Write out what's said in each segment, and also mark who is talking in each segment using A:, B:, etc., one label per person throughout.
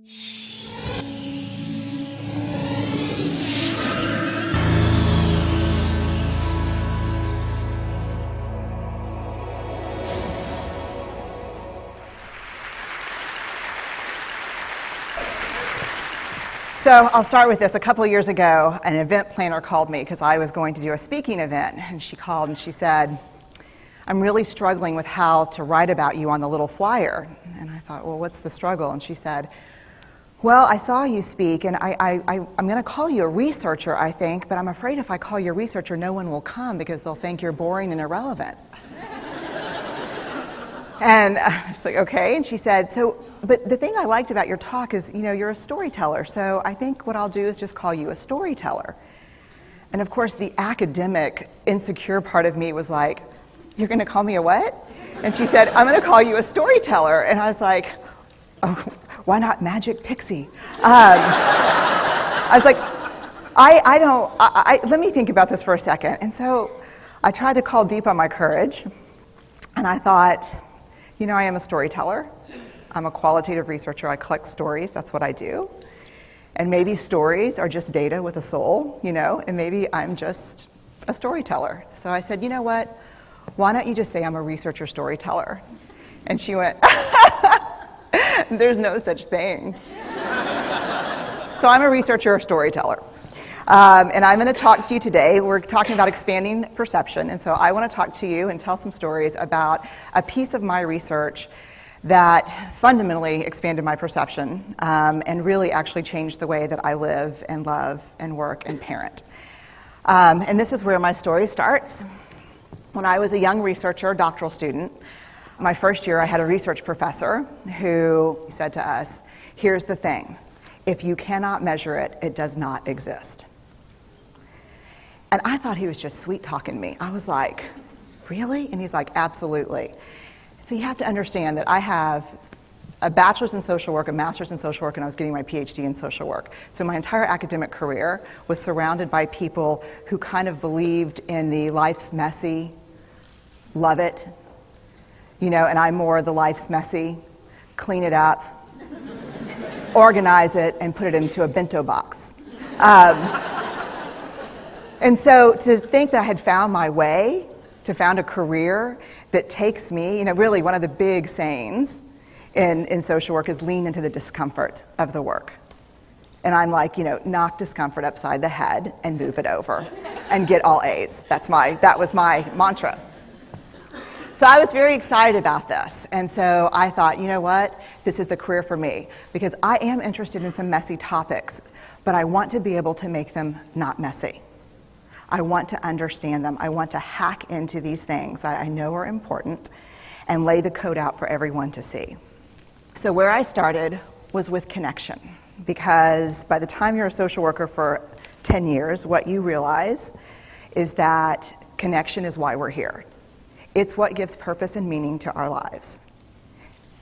A: So I'll start with this. A couple of years ago, an event planner called me because I was going to do a speaking event. And she called and she said, I'm really struggling with how to write about you on the little flyer. And I thought, well, what's the struggle? And she said, well, I saw you speak, and I'm going to call you a researcher, I think, but I'm afraid if I call you a researcher, no one will come because they'll think you're boring and irrelevant. And I was like, okay. And she said, but the thing I liked about your talk is, you're a storyteller. So I think what I'll do is just call you a storyteller. And of course, the academic, insecure part of me was like, you're going to call me a what? And she said, I'm going to call you a storyteller. And I was like, oh, why not Magic Pixie? I was like, let me think about this for a second. And so I tried to call deep on my courage. And I thought, I am a storyteller. I'm a qualitative researcher. I collect stories. That's what I do. And maybe stories are just data with a soul, and maybe I'm just a storyteller. So I said, you know what? Why don't you just say I'm a researcher storyteller? And she went, there's no such thing. So I'm a researcher storyteller. And I'm going to talk to you today. We're talking about expanding perception. And so I want to talk to you and tell some stories about a piece of my research that fundamentally expanded my perception and really actually changed the way that I live and love and work and parent. And this is where my story starts. When I was a young researcher, doctoral student, my first year I had a research professor who said to us, here's the thing, if you cannot measure it, it does not exist. And I thought he was just sweet-talking me. I was like, really? And he's like, absolutely. So you have to understand that I have a bachelor's in social work, a master's in social work, and I was getting my PhD in social work. So my entire academic career was surrounded by people who kind of believed in the life's messy, love it, and I'm more the life's messy, clean it up, organize it, and put it into a bento box. And so to think that I had found my way, to found a career that takes me, really one of the big sayings in social work is lean into the discomfort of the work. And I'm like, knock discomfort upside the head and move it over and get all A's. That was my mantra. So I was very excited about this. And so I thought, you know what? This is the career for me because I am interested in some messy topics, but I want to be able to make them not messy. I want to understand them. I want to hack into these things that I know are important and lay the code out for everyone to see. So where I started was with connection, because by the time you're a social worker for 10 years, what you realize is that connection is why we're here. It's what gives purpose and meaning to our lives.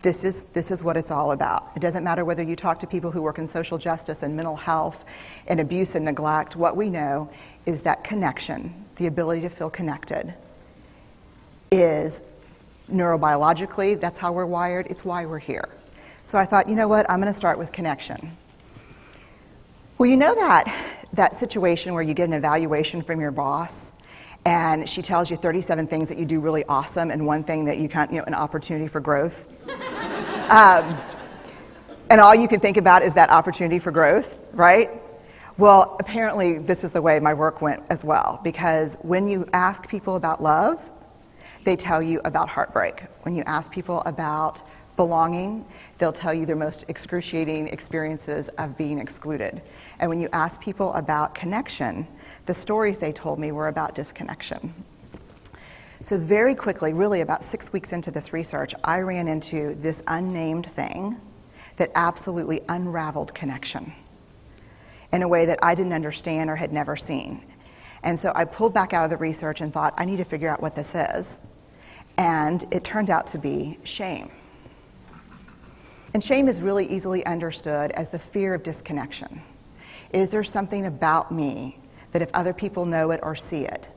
A: This is what it's all about. It doesn't matter whether you talk to people who work in social justice and mental health and abuse and neglect. What we know is that connection, the ability to feel connected, is neurobiologically, that's how we're wired. It's why we're here. So I thought, you know what? I'm going to start with connection. Well, you know that situation where you get an evaluation from your boss and she tells you 37 things that you do really awesome and one thing that you can't, an opportunity for growth. And all you can think about is that opportunity for growth, right? Well, apparently this is the way my work went as well, because when you ask people about love, they tell you about heartbreak. When you ask people about belonging, they'll tell you their most excruciating experiences of being excluded. And when you ask people about connection, the stories they told me were about disconnection. So very quickly, really about 6 weeks into this research, I ran into this unnamed thing that absolutely unraveled connection in a way that I didn't understand or had never seen. And so I pulled back out of the research and thought, I need to figure out what this is. And it turned out to be shame. And shame is really easily understood as the fear of disconnection. Is there something about me that if other people know it or see it,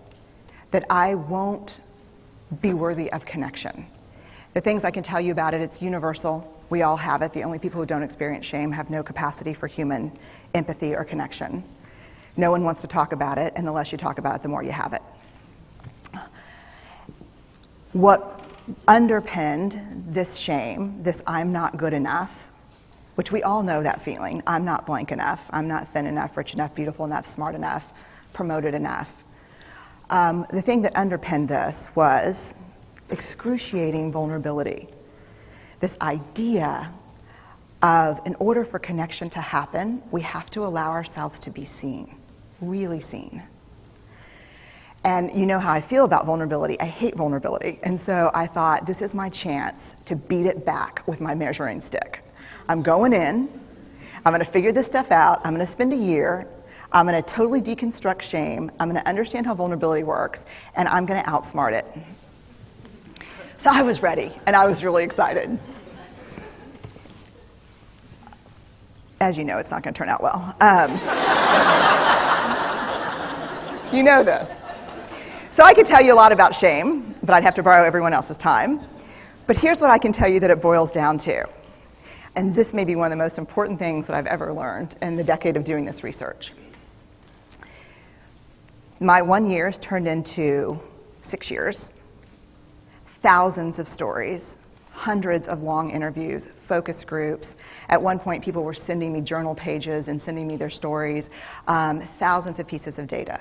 A: that I won't be worthy of connection? The things I can tell you about it, it's universal. We all have it. The only people who don't experience shame have no capacity for human empathy or connection. No one wants to talk about it, and the less you talk about it, the more you have it. What underpinned this shame, this I'm not good enough, which we all know that feeling. I'm not blank enough. I'm not thin enough, rich enough, beautiful enough, smart enough, promoted enough. The thing that underpinned this was excruciating vulnerability. This idea of, in order for connection to happen, we have to allow ourselves to be seen, really seen. And you know how I feel about vulnerability. I hate vulnerability. And so I thought, this is my chance to beat it back with my measuring stick. I'm going in. I'm going to figure this stuff out. I'm going to spend a year. I'm going to totally deconstruct shame. I'm going to understand how vulnerability works. And I'm going to outsmart it. So I was ready. And I was really excited. As you know, it's not going to turn out well. You know this. So I could tell you a lot about shame, but I'd have to borrow everyone else's time. But here's what I can tell you that it boils down to. And this may be one of the most important things that I've ever learned in the decade of doing this research. My 1 year has turned into 6 years, thousands of stories, hundreds of long interviews, focus groups. At one point, people were sending me journal pages and sending me their stories, thousands of pieces of data.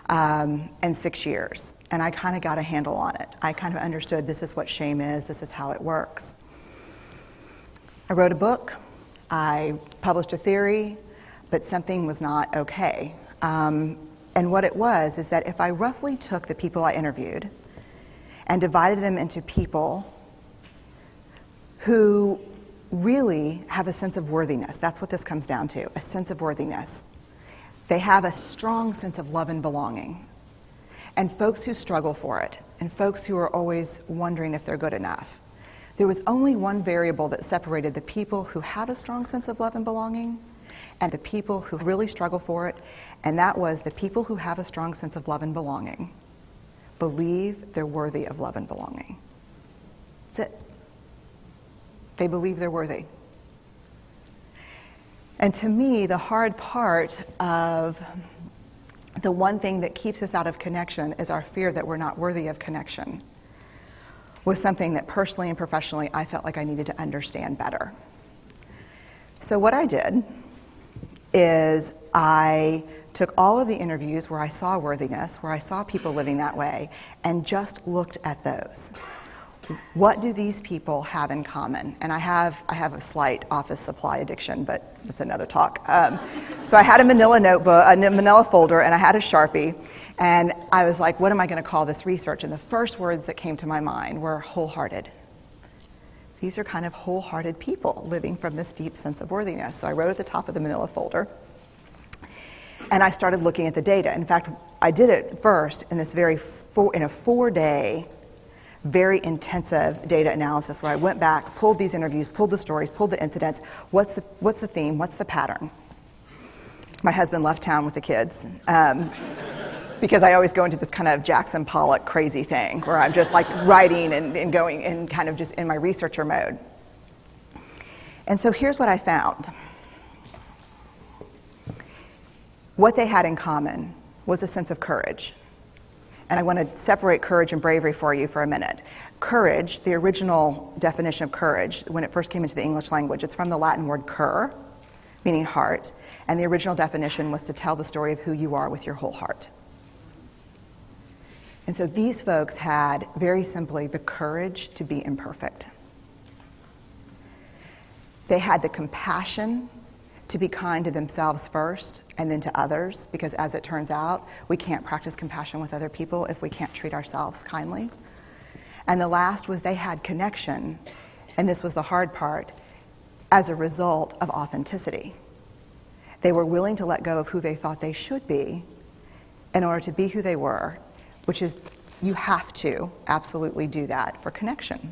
A: And 6 years. And I kind of got a handle on it. I kind of understood this is what shame is, this is how it works. I wrote a book, I published a theory, but something was not okay. And what it was is that if I roughly took the people I interviewed and divided them into people who really have a sense of worthiness, that's what this comes down to, a sense of worthiness. They have a strong sense of love and belonging. And folks who struggle for it, and folks who are always wondering if they're good enough. There was only one variable that separated the people who have a strong sense of love and belonging and the people who really struggle for it, and that was the people who have a strong sense of love and belonging believe they're worthy of love and belonging. That's it. They believe they're worthy. And to me, the hard part of the one thing that keeps us out of connection is our fear that we're not worthy of connection, was something that personally and professionally I felt like I needed to understand better. So what I did is I took all of the interviews where I saw worthiness, where I saw people living that way, and just looked at those. What do these people have in common? And I have a slight office supply addiction, but that's another talk. So I had a manila notebook, a manila folder, and I had a Sharpie. And I was like, what am I going to call this research? And the first words that came to my mind were wholehearted. These are kind of wholehearted people living from this deep sense of worthiness. So I wrote at the top of the manila folder. And I started looking at the data. In fact, I did it first in this in a 4-day, very intensive data analysis where I went back, pulled these interviews, pulled the stories, pulled the incidents. What's the theme? What's the pattern? My husband left town with the kids because I always go into this kind of Jackson Pollock crazy thing where I'm just like writing and going and kind of just in my researcher mode. And so here's what I found. What they had in common was a sense of courage. And I want to separate courage and bravery for you for a minute. Courage, the original definition of courage, when it first came into the English language, it's from the Latin word cur, meaning heart. And the original definition was to tell the story of who you are with your whole heart. And so these folks had, very simply, the courage to be imperfect. They had the compassion to be kind to themselves first and then to others, because as it turns out, we can't practice compassion with other people if we can't treat ourselves kindly. And the last was they had connection, and this was the hard part, as a result of authenticity. They were willing to let go of who they thought they should be in order to be who they were, which is, you have to absolutely do that for connection.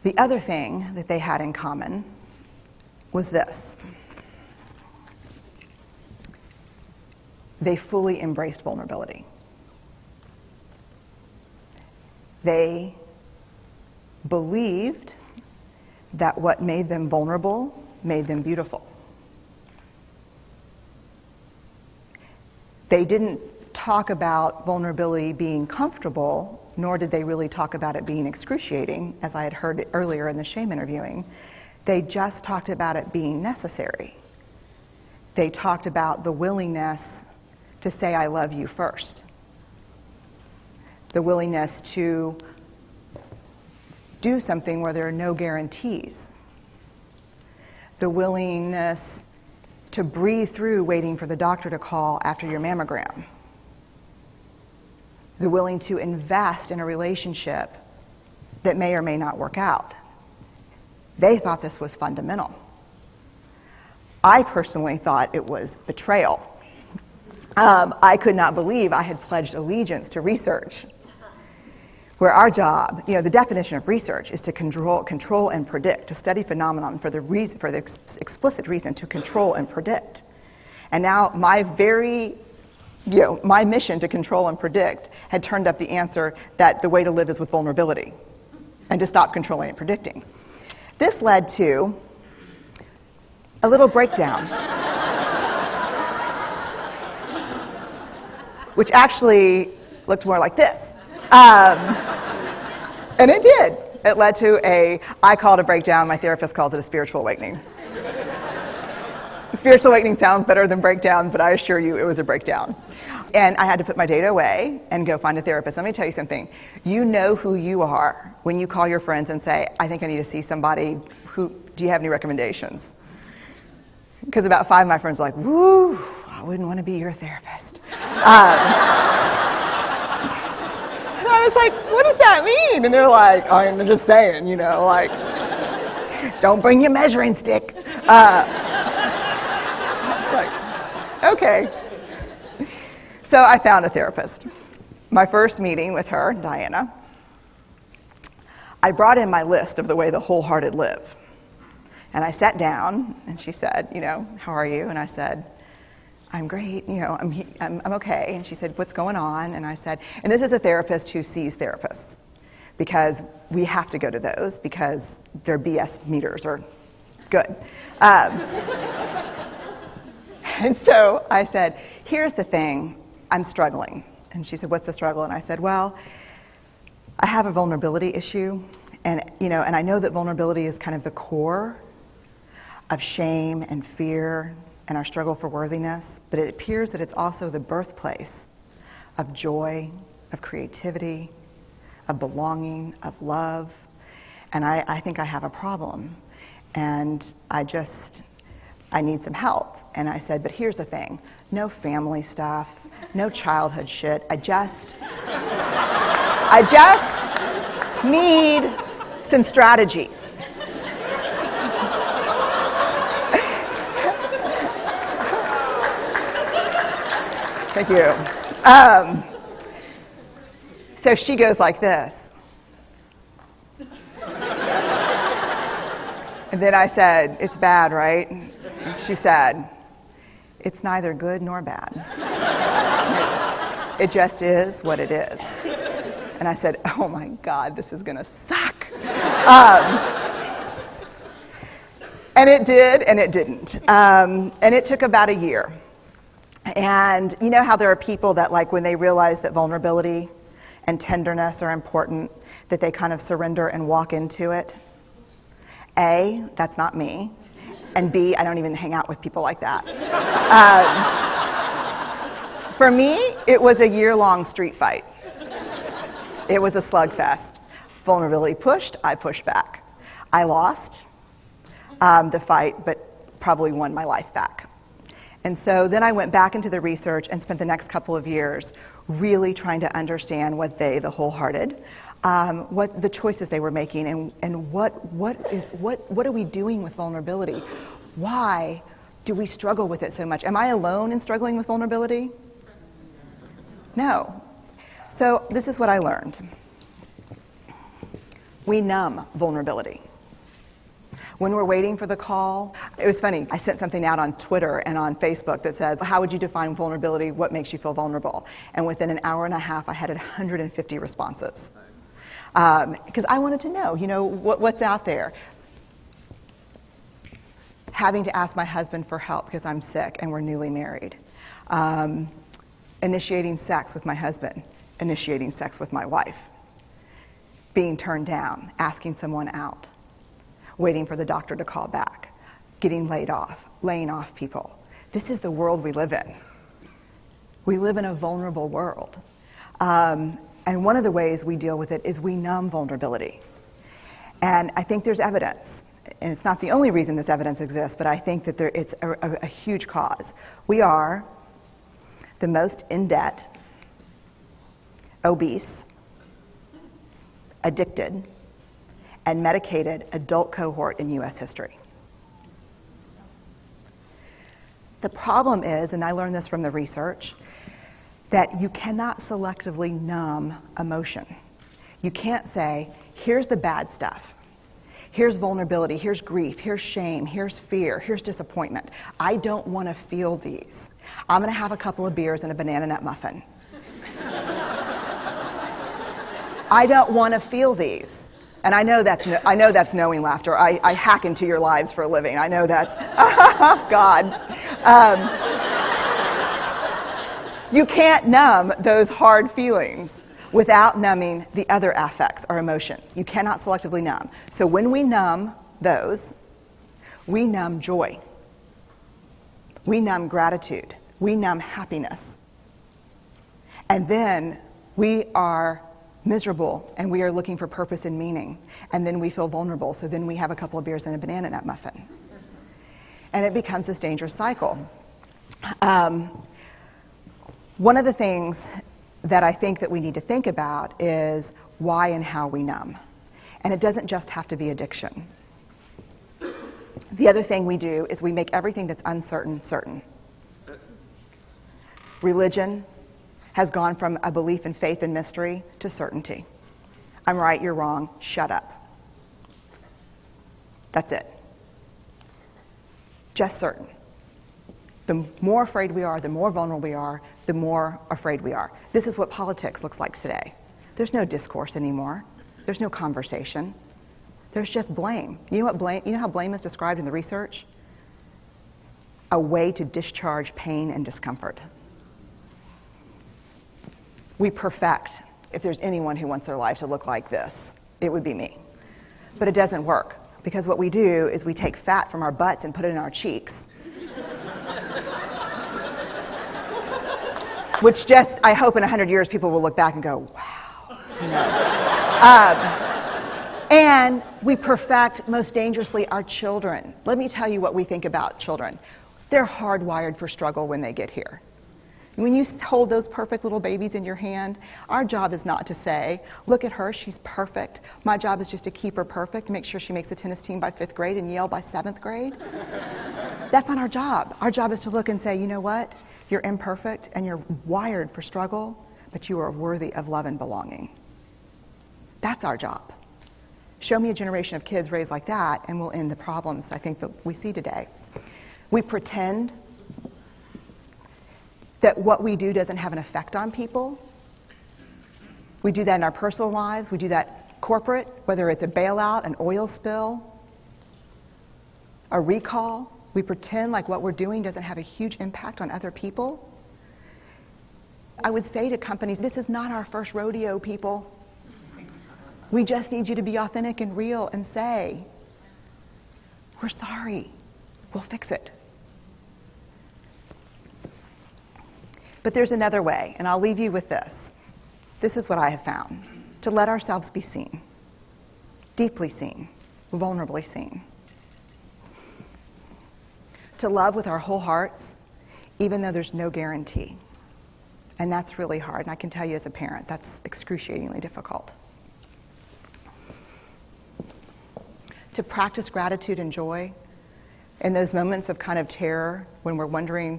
A: The other thing that they had in common was this. They fully embraced vulnerability. They believed that what made them vulnerable made them beautiful. They didn't talk about vulnerability being comfortable, nor did they really talk about it being excruciating, as I had heard earlier in the shame interviewing. They just talked about it being necessary. They talked about the willingness to say, I love you first. The willingness to do something where there are no guarantees. The willingness to breathe through waiting for the doctor to call after your mammogram. The willing to invest in a relationship that may or may not work out. They thought this was fundamental. I personally thought it was betrayal. I could not believe I had pledged allegiance to research, where our job, the definition of research is to control and predict, to study phenomenon for the explicit reason to control and predict. And now my mission to control and predict had turned up the answer that the way to live is with vulnerability and to stop controlling and predicting. This led to a little breakdown, which actually looked more like this. And it did. It led to I call it a breakdown, my therapist calls it a spiritual awakening. Spiritual awakening sounds better than breakdown, but I assure you it was a breakdown. And I had to put my data away and go find a therapist. Let me tell you something. You know who you are when you call your friends and say, I think I need to see somebody. Do you have any recommendations? Because about 5 of my friends are like, woo, I wouldn't want to be your therapist. And I was like, what does that mean? And they're like, oh, I'm just saying, don't bring your measuring stick. Okay. So I found a therapist. My first meeting with her, Diana, I brought in my list of the way the wholehearted live. And I sat down, and she said, how are you? And I said, I'm great, I'm okay. And she said, what's going on? And I said, and this is a therapist who sees therapists, because we have to go to those because their BS meters are good. And so I said, here's the thing, I'm struggling. And she said, what's the struggle? And I said, well, I have a vulnerability issue, and I know that vulnerability is kind of the core of shame and fear and our struggle for worthiness, but it appears that it's also the birthplace of joy, of creativity, of belonging, of love, and I think I have a problem, and I need some help. And I said, but here's the thing, no family stuff, no childhood shit, I just need some strategies. Thank you. So she goes like this. And then I said, it's bad, right? And she said, it's neither good nor bad. It just is what it is. And I said, oh my God, this is going to suck. And it did, and it didn't. And it took about a year. And you know how there are people that, like, when they realize that vulnerability and tenderness are important, that they kind of surrender and walk into it? A, that's not me. And B, I don't even hang out with people like that. For me, it was a year-long street fight. It was a slugfest. Vulnerability pushed, I pushed back. I lost the fight, but probably won my life back. And so then I went back into the research and spent the next couple of years really trying to understand what the wholehearted, what the choices they were making, and what are we doing with vulnerability? Why do we struggle with it so much? Am I alone in struggling with vulnerability? No. So this is what I learned. We numb vulnerability. When we're waiting for the call, it was funny, I sent something out on Twitter and on Facebook that says, how would you define vulnerability? What makes you feel vulnerable? And within an hour and a half, I had 150 responses. Because I wanted to know, what's out there. Having to ask my husband for help because I'm sick and we're newly married. Initiating sex with my husband. Initiating sex with my wife. Being turned down. Asking someone out. Waiting for the doctor to call back. Getting laid off. Laying off people. This is the world we live in. We live in a vulnerable world. And one of the ways we deal with it is we numb vulnerability. And I think there's evidence. And it's not the only reason this evidence exists, but I think that it's a huge cause. We are the most in debt, obese, addicted, and medicated adult cohort in U.S. history. The problem is, and I learned this from the research, that you cannot selectively numb emotion. You can't say, here's the bad stuff. Here's vulnerability, here's grief, here's shame, here's fear, here's disappointment. I don't want to feel these. I'm going to have a couple of beers and a banana nut muffin. I don't want to feel these. And I know that's knowing laughter. I hack into your lives for a living. I know that's, God. You can't numb those hard feelings without numbing the other affects or emotions. You cannot selectively numb. So when we numb those, we numb joy. We numb gratitude. We numb happiness. And then we are miserable and we are looking for purpose and meaning. And then we feel vulnerable. So then we have a couple of beers and a banana nut muffin. And it becomes this dangerous cycle. One of the things that I think that we need to think about is why and how we numb. And it doesn't just have to be addiction. The other thing we do is we make everything that's uncertain certain. Religion has gone from a belief in faith and mystery to certainty. I'm right, you're wrong, shut up. That's it. Just certain. The more afraid we are, the more vulnerable we are, the more afraid we are. This is what politics looks like today. There's no discourse anymore. There's no conversation. There's just blame. You know how blame is described in the research? A way to discharge pain and discomfort. We perfect. If there's anyone who wants their life to look like this, it would be me. But it doesn't work, because what we do is we take fat from our butts and put it in our cheeks. Which just, I hope in 100 years people will look back and go, wow. And we perfect, most dangerously, our children. Let me tell you what we think about children. They're hardwired for struggle when they get here. When you hold those perfect little babies in your hand, our job is not to say, look at her, she's perfect. My job is just to keep her perfect, make sure she makes the tennis team by 5th grade and Yale by 7th grade. That's not our job. Our job is to look and say, you know what? You're imperfect and you're wired for struggle, but you are worthy of love and belonging. That's our job. Show me a generation of kids raised like that and we'll end the problems I think that we see today. We pretend that what we do doesn't have an effect on people. We do that in our personal lives. We do that corporate, whether it's a bailout, an oil spill, a recall. We pretend like what we're doing doesn't have a huge impact on other people. I would say to companies, this is not our first rodeo, people. We just need you to be authentic and real and say, we're sorry, we'll fix it. But there's another way, and I'll leave you with this. This is what I have found. To let ourselves be seen. Deeply seen. Vulnerably seen. To love with our whole hearts, even though there's no guarantee. And that's really hard, and I can tell you as a parent, that's excruciatingly difficult. To practice gratitude and joy in those moments of kind of terror when we're wondering,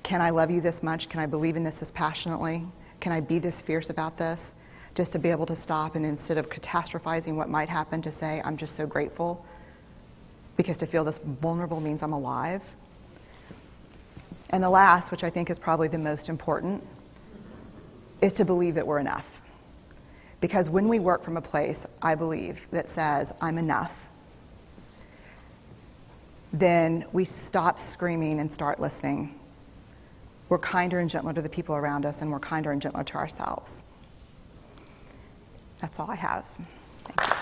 A: can I love you this much? Can I believe in this passionately? Can I be this fierce about this? Just to be able to stop and instead of catastrophizing what might happen, to say, I'm just so grateful. Because to feel this vulnerable means I'm alive. And the last, which I think is probably the most important, is to believe that we're enough. Because when we work from a place, I believe, that says, I'm enough, then we stop screaming and start listening. We're kinder and gentler to the people around us, and we're kinder and gentler to ourselves. That's all I have. Thank you.